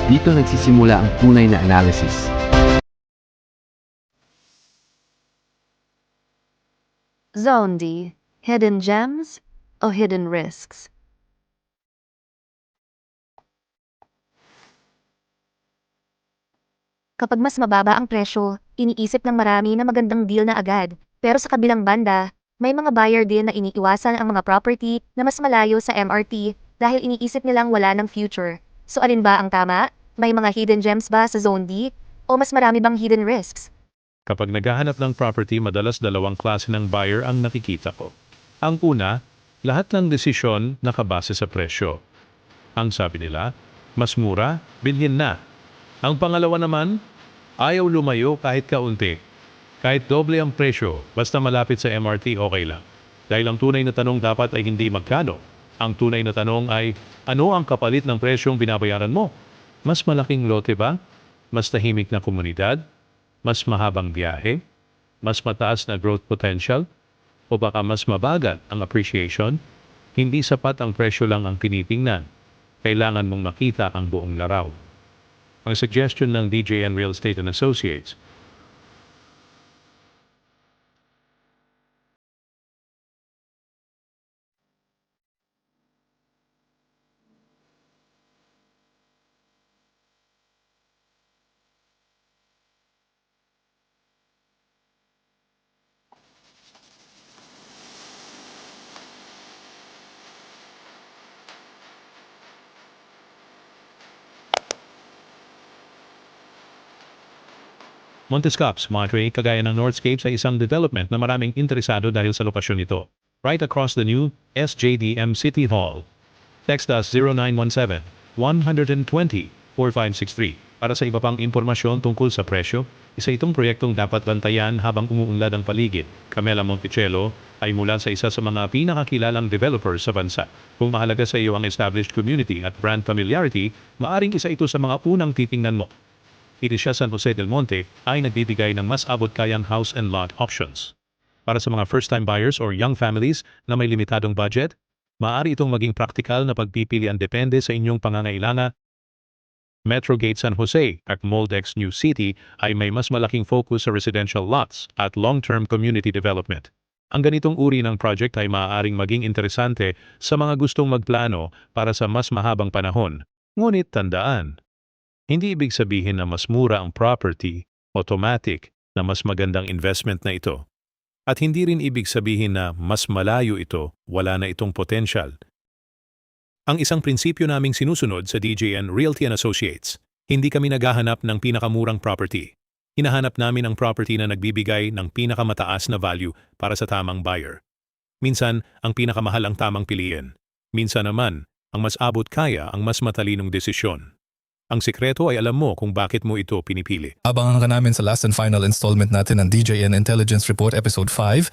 Dito nagsisimula ang tunay na analysis. Zone D. Hidden gems o hidden risks? Kapag mas mababa ang presyo, iniisip ng marami na magandang deal na agad. Pero sa kabilang banda, may mga buyer din na iniiwasan ang mga property na mas malayo sa MRT dahil iniisip nilang wala ng future. So alin ba ang tama? May mga hidden gems ba sa Zone D? O mas marami bang hidden risks? Kapag naghahanap ng property, madalas dalawang klase ng buyer ang nakikita ko. Ang una, lahat ng desisyon nakabase sa presyo. Ang sabi nila, mas mura, bilhin na. Ang pangalawa naman, ayaw lumayo kahit kaunti. Kahit doble ang presyo, basta malapit sa MRT, okay lang. Dahil ang tunay na tanong dapat ay hindi magkano. Ang tunay na tanong ay, ano ang kapalit ng presyong binabayaran mo? Mas malaking lote ba? Mas tahimik na komunidad? Mas mahabang biyahe? Mas mataas na growth potential? O baka mas mabagal ang appreciation? Hindi sapat ang presyo lang ang tinitingnan. Kailangan mong makita ang buong laraw. Ang suggestion ng DJN Real Estate and Associates, Montescaps, Monterey, kagaya ng Northscapes ay isang development na maraming interesado dahil sa lokasyon nito. Right across the new SJDM City Hall. Text us 0917-120-4563 para sa iba pang impormasyon tungkol sa presyo. Isa itong proyektong dapat bantayan habang umuunlad ang paligid. Camela Monticello ay mula sa isa sa mga pinakakilalang developers sa bansa. Kung mahalaga sa iyo ang established community at brand familiarity, maaring isa ito sa mga unang titingnan mo. Irisya San Jose del Monte ay nagbibigay ng mas abot-kayang house and lot options. Para sa mga first-time buyers or young families na may limitadong budget, maaari itong maging praktikal na pagpipilian depende sa inyong pangangailangan. Metrogate San Jose at Moldex New City ay may mas malaking focus sa residential lots at long-term community development. Ang ganitong uri ng project ay maaaring maging interesante sa mga gustong magplano para sa mas mahabang panahon. Ngunit tandaan, hindi ibig sabihin na mas mura ang property, automatic na mas magandang investment na ito. At hindi rin ibig sabihin na mas malayo ito, wala na itong potential. Ang isang prinsipyo naming sinusunod sa DJN Realty and Associates, hindi kami naghahanap ng pinakamurang property. Hinahanap namin ang property na nagbibigay ng pinakamataas na value para sa tamang buyer. Minsan, ang pinakamahal ang tamang piliin. Minsan naman, ang mas abot kaya ang mas matalinong desisyon. Ang sikreto ay alam mo kung bakit mo ito pinipili. Abangan ka namin sa last and final installment natin ng DJN Intelligence Report Episode 5